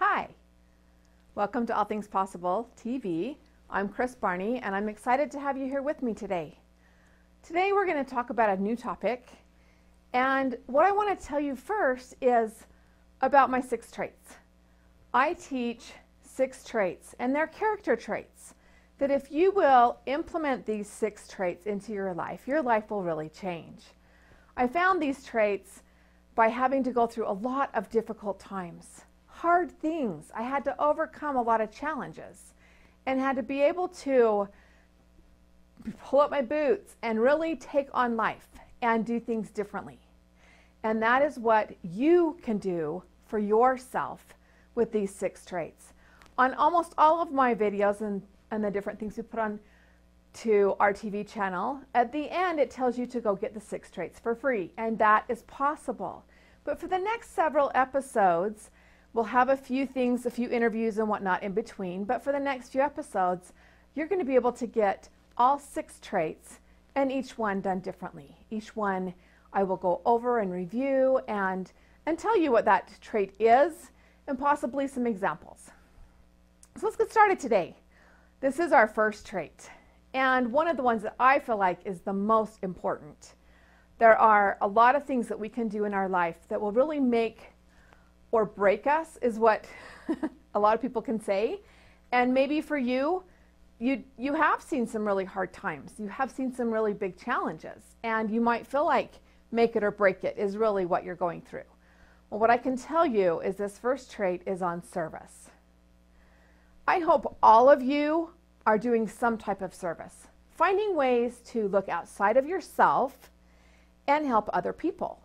Hi, welcome to All Things Possible TV. I'm Kris Barney, and I'm excited to have you here with me today. Today we're going to talk about a new topic, and what I want to tell you first is about my 6 traits. I teach 6 traits, and they're character traits that if you will implement these 6 traits into your life will really change. I found these traits by having to go through a lot of difficult times. Hard things. I had to overcome a lot of challenges and had to be able to pull up my boots and really take on life and do things differently. And that is what you can do for yourself with these 6 traits. On almost all of my videos and the different things we put on to our TV channel, at the end it tells you to go get the 6 traits for free, and that is possible. But for the next several episodes, we'll have a few things, a few interviews and whatnot in between, but for the next few episodes, you're going to be able to get all 6 traits and each one done differently. Each one I will go over and review and tell you what that trait is and possibly some examples. So let's get started today. This is our first trait, and one of the ones that I feel like is the most important. There are a lot of things that we can do in our life that will really make or break us, is what a lot of people can say. And maybe for you, you have seen some really hard times. You have seen some really big challenges, and you might feel like make it or break it is really what you're going through. Well, what I can tell you is this first trait is on service. I hope all of you are doing some type of service, finding ways to look outside of yourself and help other people.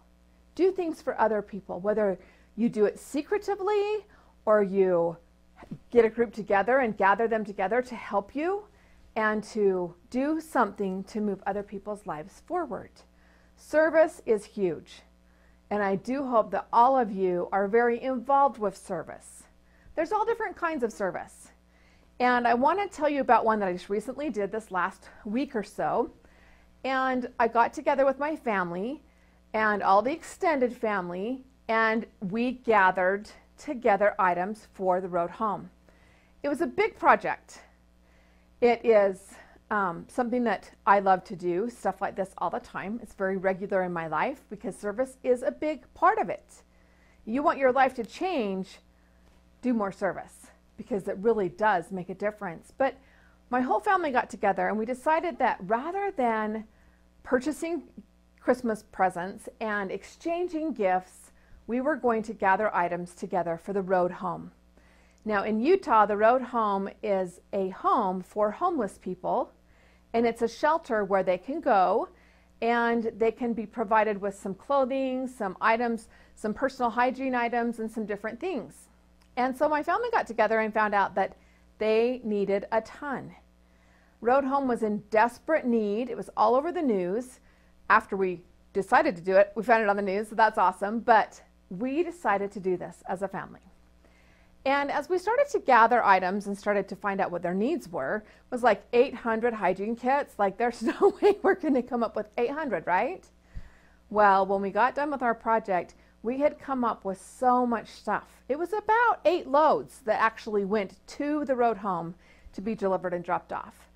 Do things for other people, whether you do it secretively or you get a group together and gather them together to help you and to do something to move other people's lives forward. Service is huge, and I do hope that all of you are very involved with service. There's all different kinds of service, and I want to tell you about one that I just recently did this last week or so. And I got together with my family and all the extended family, and we gathered together items for the road home. It was a big project. It is something that I love to do, stuff like this all the time. It's very regular in my life because service is a big part of it. You want your life to change, do more service, because it really does make a difference. But my whole family got together and we decided that rather than purchasing Christmas presents and exchanging gifts, we were going to gather items together for the road home. Now in Utah, the road home is a home for homeless people, and it's a shelter where they can go and they can be provided with some clothing, some items, some personal hygiene items, and some different things. And so my family got together and found out that they needed a ton. Road home was in desperate need. It was all over the news. After we decided to do it, we found it on the news, so that's awesome. But we decided to do this as a family. And as we started to gather items and started to find out what their needs were, it was like 800 hygiene kits. Like, there's no way we're going to come up with 800, right? Well, when we got done with our project, we had come up with so much stuff. It was about 8 loads that actually went to the road home to be delivered and dropped off.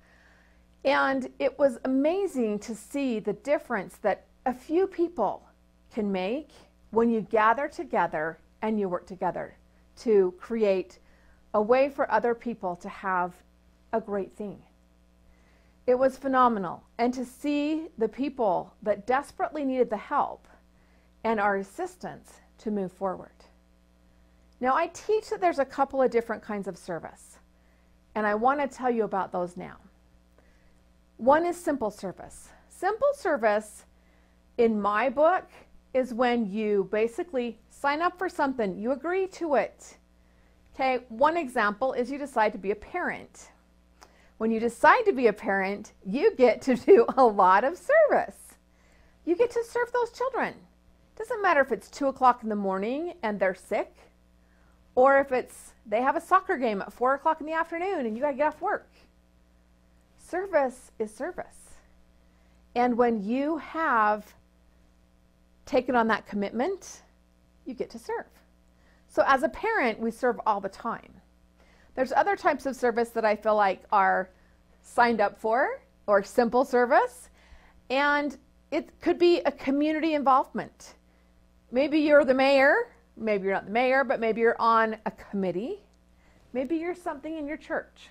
And it was amazing to see the difference that a few people can make when you gather together and you work together to create a way for other people to have a great thing. It was phenomenal. And to see the people that desperately needed the help and our assistance to move forward. Now, I teach that there's a couple of different kinds of service. And I want to tell you about those now. One is simple service. Simple service, in my book, is when you basically sign up for something, you agree to it. Okay, one example is you decide to be a parent. When you decide to be a parent, you get to do a lot of service. You get to serve those children. Doesn't matter if it's 2 o'clock in the morning and they're sick, or if they have a soccer game at 4 o'clock in the afternoon and you got to get off work. Service is service. And when you have taken on that commitment, you get to serve. So as a parent, we serve all the time. There's other types of service that I feel like are signed up for, or simple service, and it could be a community involvement. Maybe you're the mayor, maybe you're not the mayor, but maybe you're on a committee. Maybe you're something in your church,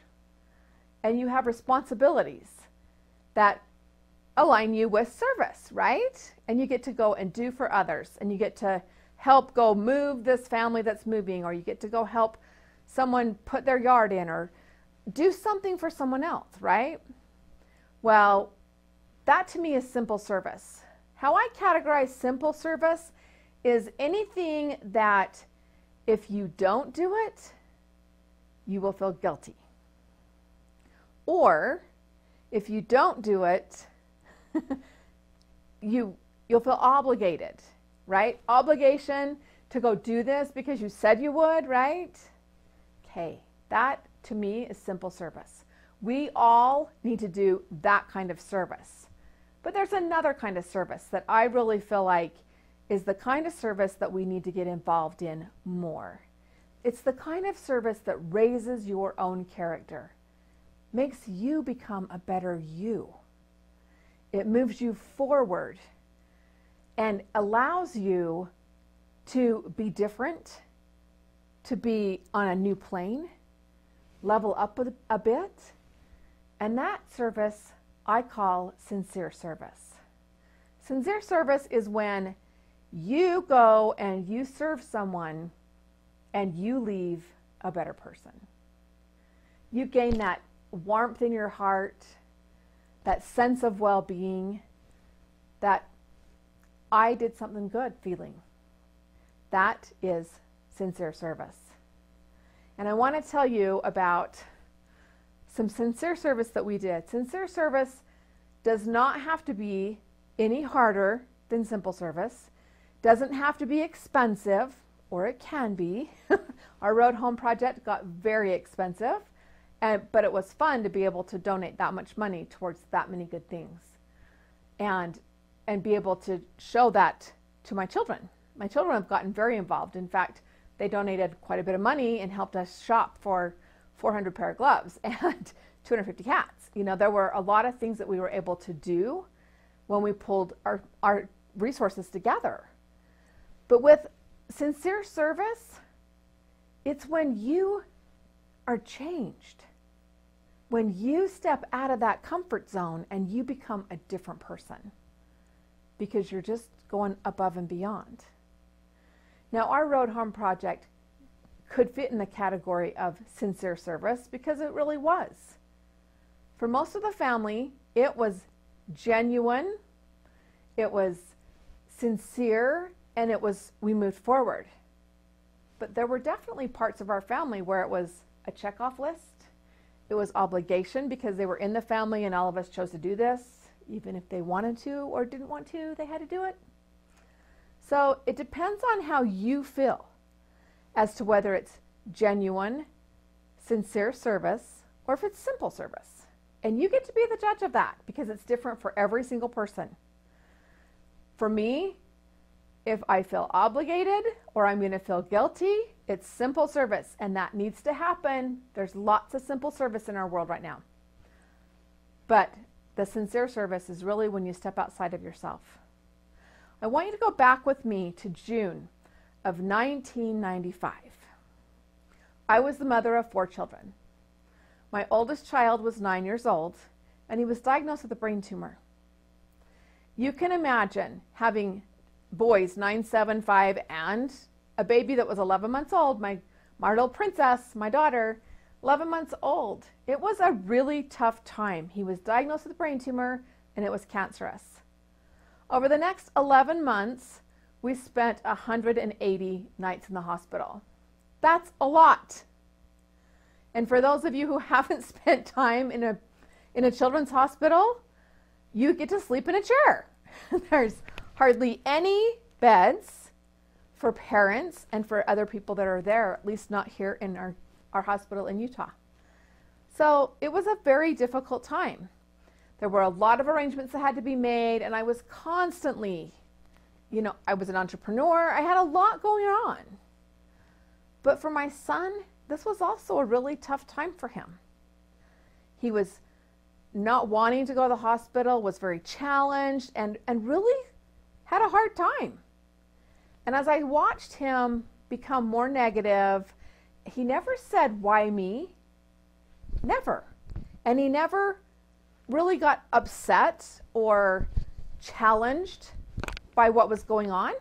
and you have responsibilities that align you with service, right? And you get to go and do for others, and you get to help go move this family that's moving, or you get to go help someone put their yard in, or do something for someone else, right? Well, that to me is simple service. How I categorize simple service is anything that if you don't do it, you will feel guilty. Or if you don't do it, you'll feel obligated, right? Obligation to go do this because you said you would, right? Okay, that to me is simple service. We all need to do that kind of service. But there's another kind of service that I really feel like is the kind of service that we need to get involved in more. It's the kind of service that raises your own character, makes you become a better you. It moves you forward and allows you to be different, to be on a new plane, level up a bit. And that service I call sincere service. Sincere service is when you go and you serve someone and you leave a better person. You gain that warmth in your heart, that sense of well-being, that I did something good feeling. That is sincere service. And I want to tell you about some sincere service that we did. Sincere service does not have to be any harder than simple service. Doesn't have to be expensive, or it can be. Our road home project got very expensive, but it was fun to be able to donate that much money towards that many good things, and be able to show that to my children. My children have gotten very involved. In fact, they donated quite a bit of money and helped us shop for 400 pair of gloves and 250 cats. You know, there were a lot of things that we were able to do when we pulled our resources together. But with sincere service, it's when you are changed, when you step out of that comfort zone and you become a different person because you're just going above and beyond. Now, our road home project could fit in the category of sincere service because it really was. For most of the family, it was genuine, it was sincere, and we moved forward. But there were definitely parts of our family where it was a checkoff list. It was obligation because they were in the family and all of us chose to do this. Even if they wanted to or didn't want to, they had to do it. So it depends on how you feel as to whether it's genuine, sincere service, or if it's simple service. And you get to be the judge of that because it's different for every single person. For me, if I feel obligated or I'm going to feel guilty, it's simple service, and that needs to happen. There's lots of simple service in our world right now. But the sincere service is really when you step outside of yourself. I want you to go back with me to June of 1995. I was the mother of 4 children. My oldest child was 9 years old, and he was diagnosed with a brain tumor. You can imagine having boys 9, 7, 5, and a baby that was 11 months old, my little princess, my daughter, 11 months old. It was a really tough time. He was diagnosed with a brain tumor and it was cancerous. Over the next 11 months, we spent 180 nights in the hospital. That's a lot. And for those of you who haven't spent time in a children's hospital, you get to sleep in a chair. There's hardly any beds for parents and for other people that are there, at least not here in our hospital in Utah. So it was a very difficult time. There were a lot of arrangements that had to be made, and I was constantly, I was an entrepreneur. I had a lot going on. But for my son, this was also a really tough time for him. He was not wanting to go to the hospital, was very challenged, and really had a hard time. And as I watched him become more negative, he never said, "Why me?" Never. And he never really got upset or challenged by what was going on.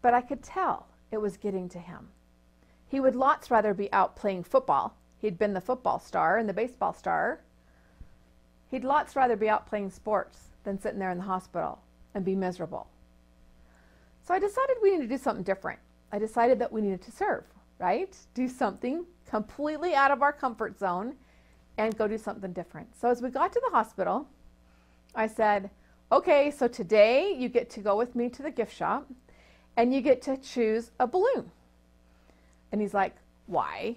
But I could tell it was getting to him. He would lots rather be out playing football. He'd been the football star and the baseball star. He'd lots rather be out playing sports than sitting there in the hospital and be miserable. So I decided we needed to do something different. I decided that we needed to serve, right? Do something completely out of our comfort zone and go do something different. So as we got to the hospital, I said, okay, so today you get to go with me to the gift shop and you get to choose a balloon. And he's like, why?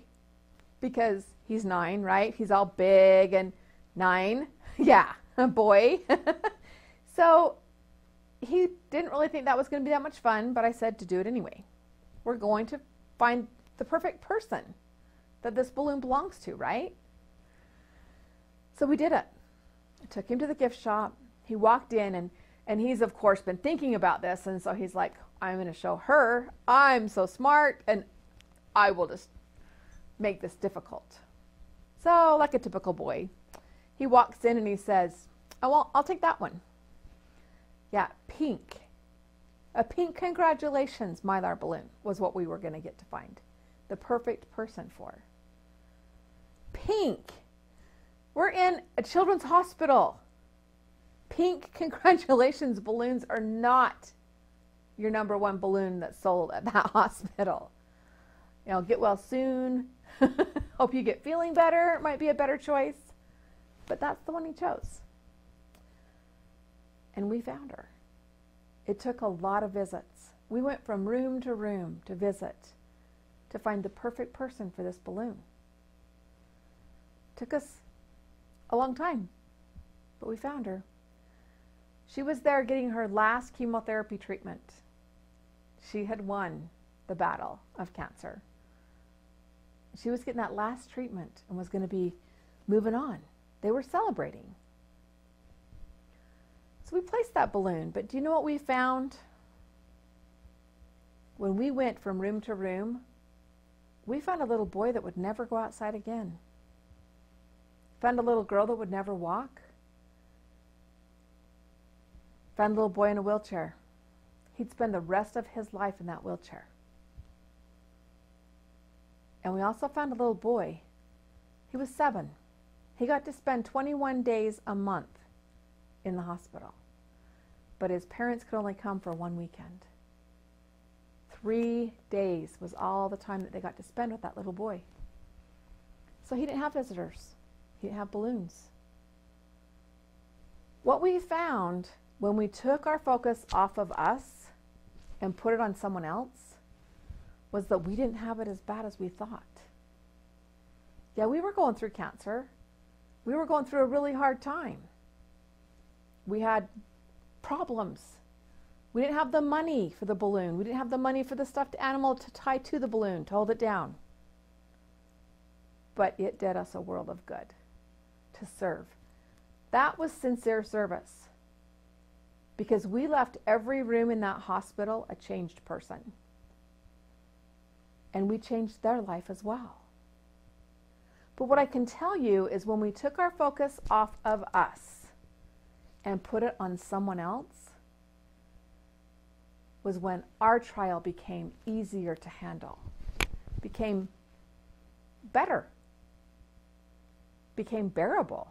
Because he's 9, right? He's all big and 9. Yeah, a boy. So he didn't really think that was going to be that much fun, but I said to do it anyway. We're going to find the perfect person that this balloon belongs to, right? So we did it. I took him to the gift shop. He walked in and he's of course been thinking about this, and so he's like, I'm going to show her I'm so smart and I will just make this difficult. So like a typical boy, he walks in and he says, oh, well, I'll take that one. Yeah, pink. A pink congratulations Mylar balloon was what we were going to get to find. The perfect person for. Pink. We're in a children's hospital. Pink congratulations balloons are not your number one balloon that's sold at that hospital. Get well soon. Hope you get feeling better. It might be a better choice. But that's the one he chose. And we found her. It took a lot of visits. We went from room to visit to find the perfect person for this balloon. Took us a long time, but we found her. She was there getting her last chemotherapy treatment. She had won the battle of cancer. She was getting that last treatment and was going to be moving on. They were celebrating. So we placed that balloon, but do you know what we found? When we went from room to room, we found a little boy that would never go outside again. Found a little girl that would never walk. Found a little boy in a wheelchair. He'd spend the rest of his life in that wheelchair. And we also found a little boy. He was 7. He got to spend 21 days a month in the hospital. But his parents could only come for 1 weekend. 3 days was all the time that they got to spend with that little boy. So he didn't have visitors. He didn't have balloons. What we found when we took our focus off of us and put it on someone else was that we didn't have it as bad as we thought. Yeah, we were going through cancer. We were going through a really hard time. We had problems. We didn't have the money for the balloon. We didn't have the money for the stuffed animal to tie to the balloon, to hold it down. But it did us a world of good to serve. That was sincere service, because we left every room in that hospital a changed person. And we changed their life as well. But what I can tell you is when we took our focus off of us and put it on someone else was when our trial became easier to handle, became better, became bearable,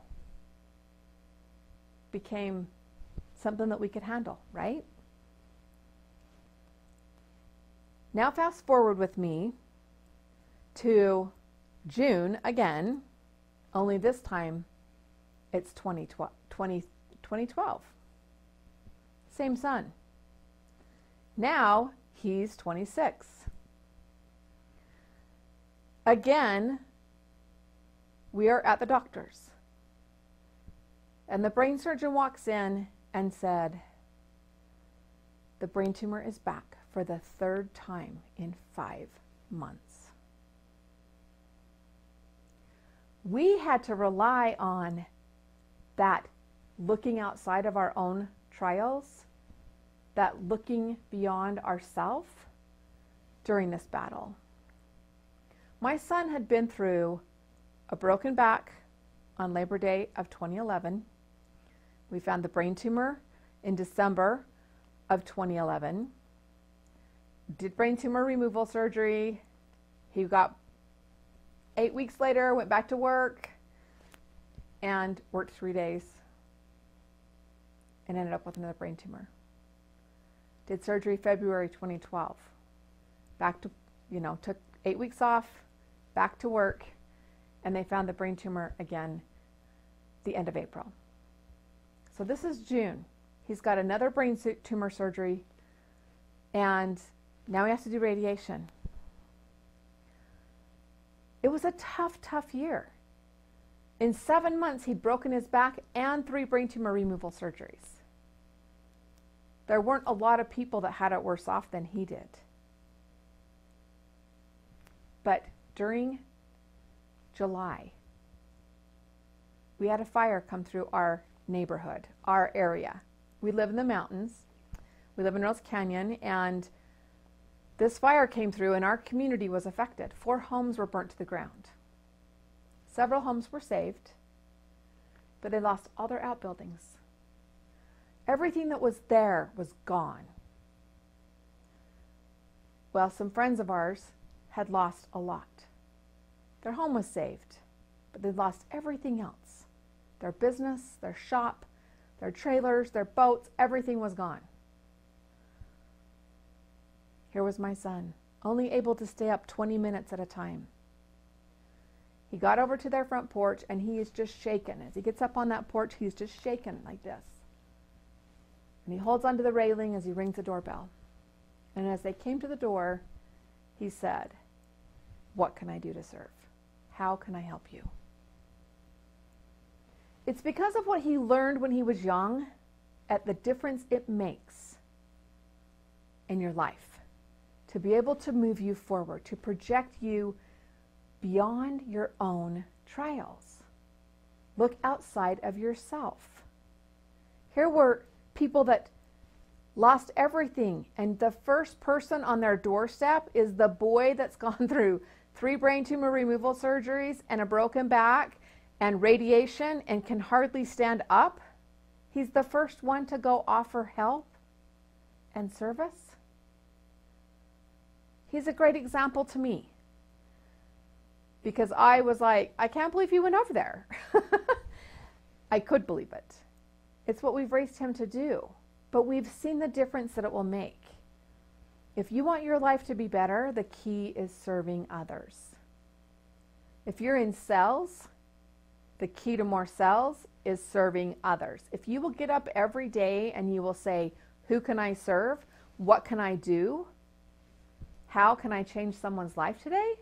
became something that we could handle, right? Now fast forward with me to June again, only this time it's 2012. Same son. Now he's 26. Again, we are at the doctor's. And the brain surgeon walks in and said, the brain tumor is back for the third time in 5 months. We had to rely on that looking outside of our own trials, that looking beyond ourselves during this battle. My son had been through a broken back on Labor Day of 2011. We found the brain tumor in December of 2011. Did brain tumor removal surgery. He got 8 weeks later, went back to work and worked 3 days and ended up with another brain tumor. Did surgery February 2012. Back to, took 8 weeks off, back to work, and they found the brain tumor again the end of April. So this is June. He's got another brain tumor surgery, and now he has to do radiation. It was a tough, tough year. In 7 months, he'd broken his back and 3 brain tumor removal surgeries. There weren't a lot of people that had it worse off than he did. But during July, we had a fire come through our neighborhood, our area. We live in the mountains. We live in Rose Canyon, and this fire came through and our community was affected. 4 homes were burnt to the ground. Several homes were saved, but they lost all their outbuildings. Everything that was there was gone. Well, some friends of ours had lost a lot. Their home was saved, but they'd lost everything else. Their business, their shop, their trailers, their boats, everything was gone. Here was my son, only able to stay up 20 minutes at a time. He got over to their front porch and he is just shaken. As he gets up on that porch, he's just shaken like this. And he holds onto the railing as he rings the doorbell. And as they came to the door, he said, "What can I do to serve? How can I help you?" It's because of what he learned when he was young at the difference it makes in your life to be able to move you forward, to project you beyond your own trials. Look outside of yourself. Here were people that lost everything, and the first person on their doorstep is the boy that's gone through 3 brain tumor removal surgeries and a broken back and radiation and can hardly stand up. He's the first one to go offer help and service. He's a great example to me because I was like, I can't believe he went over there. I could believe it. It's what we've raised him to do, but we've seen the difference that it will make. If you want your life to be better, the key is serving others. If you're in sales, the key to more sales is serving others. If you will get up every day and you will say, who can I serve? What can I do? How can I change someone's life today?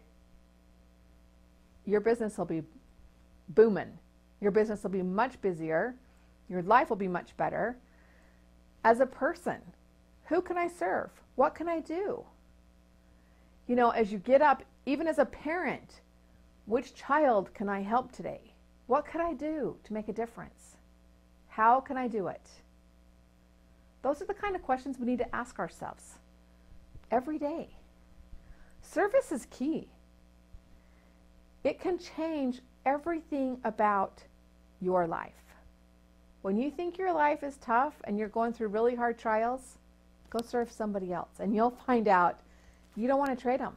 Your business will be booming. Your business will be much busier. Your life will be much better. As a person, who can I serve? What can I do? You know, as you get up, even as a parent, which child can I help today? What could I do to make a difference? How can I do it? Those are the kind of questions we need to ask ourselves every day. Service is key. It can change everything about your life. When you think your life is tough and you're going through really hard trials, go serve somebody else and you'll find out you don't want to trade them.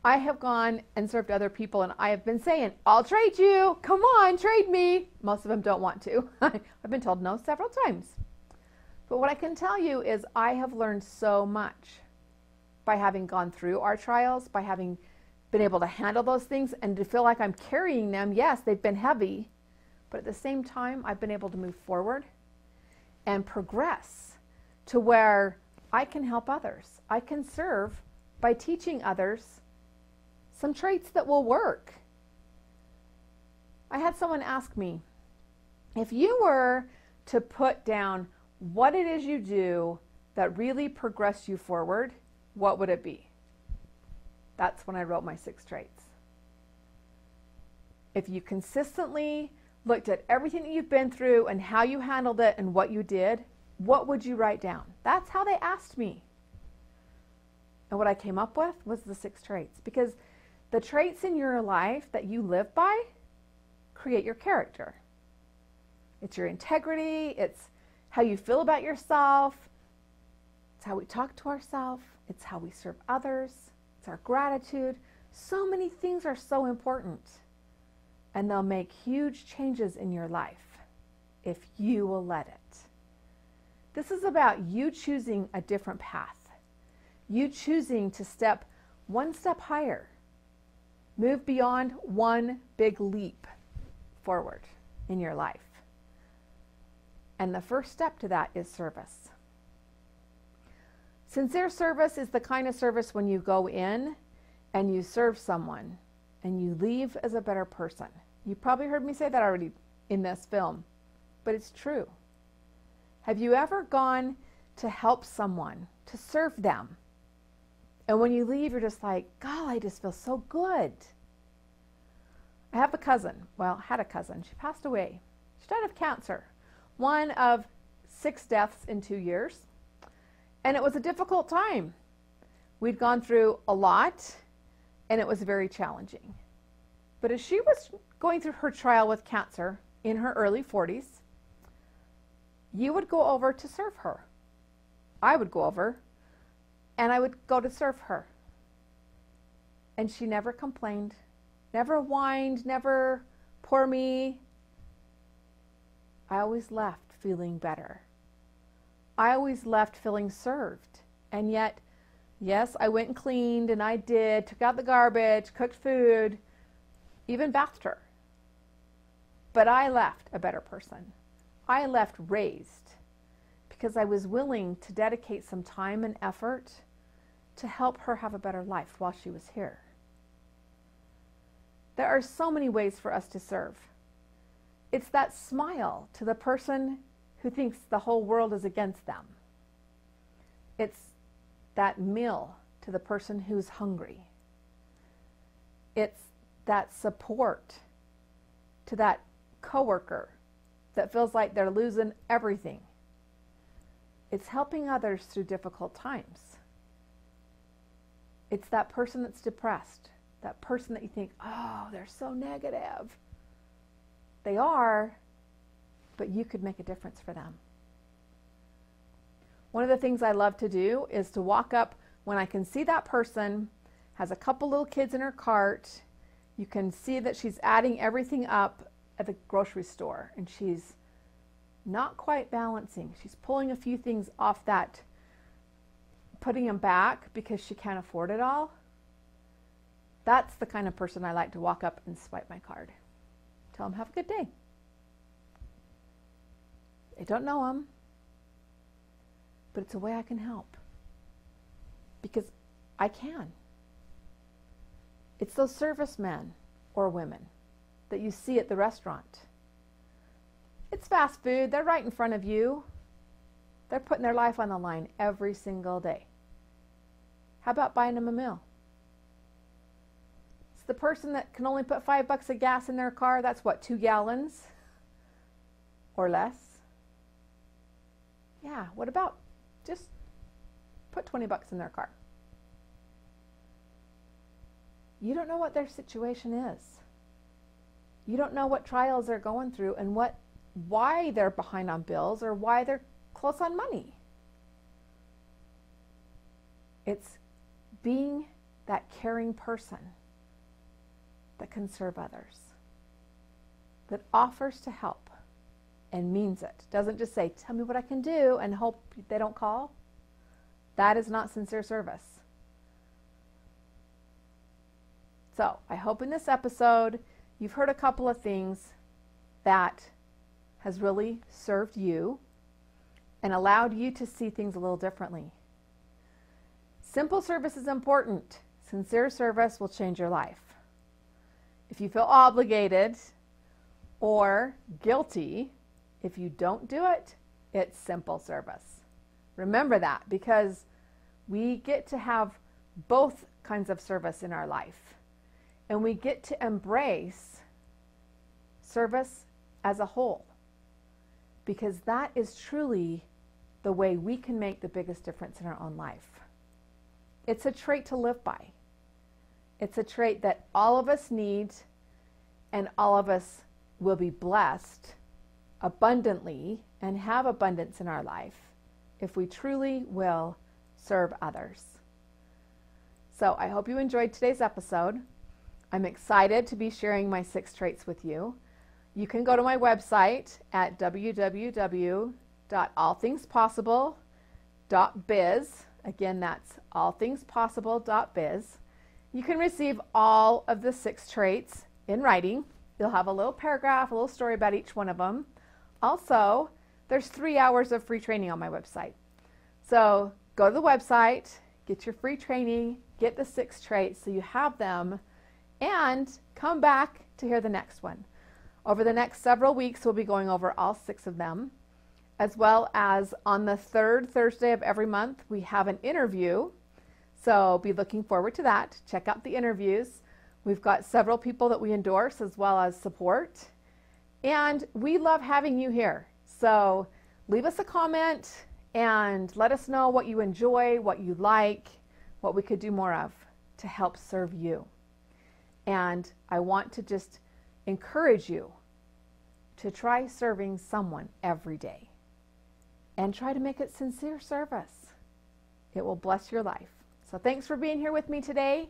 I have gone and served other people, and I have been saying, I'll trade you. Come on, trade me. Most of them don't want to. I've been told no several times. But what I can tell you is I have learned so much by having gone through our trials, by having been able to handle those things and to feel like I'm carrying them. Yes, they've been heavy, but at the same time, I've been able to move forward and progress to where I can help others. I can serve by teaching others some traits that will work. I had someone ask me, if you were to put down what it is you do that really progress you forward, what would it be? That's when I wrote my 6 traits. If you consistently looked at everything that you've been through and how you handled it and what you did, what would you write down? That's how they asked me. And what I came up with was the 6 traits, because the traits in your life that you live by create your character. It's your integrity, it's how you feel about yourself, it's how we talk to ourselves, it's how we serve others, it's our gratitude. So many things are so important, and they'll make huge changes in your life if you will let it. This is about you choosing a different path, you choosing to step one step higher, move beyond one big leap forward in your life. And the first step to that is service. Sincere service is the kind of service when you go in and you serve someone and you leave as a better person. You probably heard me say that already in this film, but it's true. Have you ever gone to help someone, to serve them, and when you leave, you're just like, God, I just feel so good. I have a cousin, well, had a cousin. She passed away. She died of cancer. One of 6 deaths in 2 years. And it was a difficult time. We'd gone through a lot, and it was very challenging. But as she was going through her trial with cancer in her early 40s, you would go over to serve her. I would go over, and I would go to serve her. And she never complained, never whined, never poor me. I always left feeling better. I always left feeling served. And yet, yes, I went and cleaned, and I did, took out the garbage, cooked food, even bathed her. But I left a better person. I left raised because I was willing to dedicate some time and effort to help her have a better life while she was here. There are so many ways for us to serve. It's that smile to the person who thinks the whole world is against them. It's that meal to the person who's hungry. It's that support to that coworker that feels like they're losing everything. It's helping others through difficult times. It's that person that's depressed, that person that you think, oh, they're so negative. They are, but you could make a difference for them. One of the things I love to do is to walk up when I can see that person has a couple little kids in her cart. You can see that she's adding everything up at the grocery store, and she's not quite balancing. She's pulling a few things off that, putting them back because she can't afford it all. That's the kind of person I like to walk up and swipe my card. Tell them, have a good day. They don't know them, but it's a way I can help because I can. It's those servicemen or women that you see at the restaurant. It's fast food. They're right in front of you. They're putting their life on the line every single day. How about buying them a meal? It's the person that can only put $5 of gas in their car. That's what, 2 gallons or less? Yeah, what about just put $20 in their car? You don't know what their situation is. You don't know what trials they're going through and why they're behind on bills or why they're close on money. It's being that caring person that can serve others, that offers to help and means it. Doesn't just say, tell me what I can do and hope they don't call. That is not sincere service. So I hope in this episode you've heard a couple of things that has really served you and allowed you to see things a little differently. Simple service is important. Sincere service will change your life. If you feel obligated or guilty if you don't do it, it's simple service. Remember that, because we get to have both kinds of service in our life, and we get to embrace service as a whole, because that is truly the way we can make the biggest difference in our own life. It's a trait to live by. It's a trait that all of us need, and all of us will be blessed abundantly and have abundance in our life if we truly will serve others. So I hope you enjoyed today's episode. I'm excited to be sharing my 6 traits with you. You can go to my website at www.allthingspossible.biz. Again, that's allthingspossible.biz. You can receive all of the 6 traits in writing. You'll have a little paragraph, a little story about each one of them. Also, there's 3 hours of free training on my website. So go to the website, get your free training, get the 6 traits so you have them, and come back to hear the next one. Over the next several weeks, we'll be going over all 6 of them, as well as on the 3rd Thursday of every month, we have an interview. So be looking forward to that. Check out the interviews. We've got several people that we endorse as well as support. And we love having you here. So leave us a comment and let us know what you enjoy, what you like, what we could do more of to help serve you. And I want to just encourage you to try serving someone every day and try to make it sincere service. It will bless your life. So thanks for being here with me today,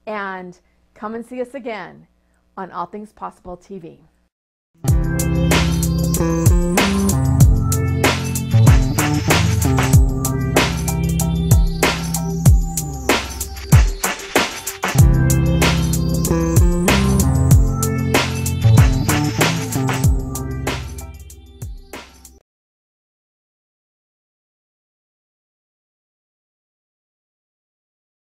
and come and see us again on All Things Possible TV.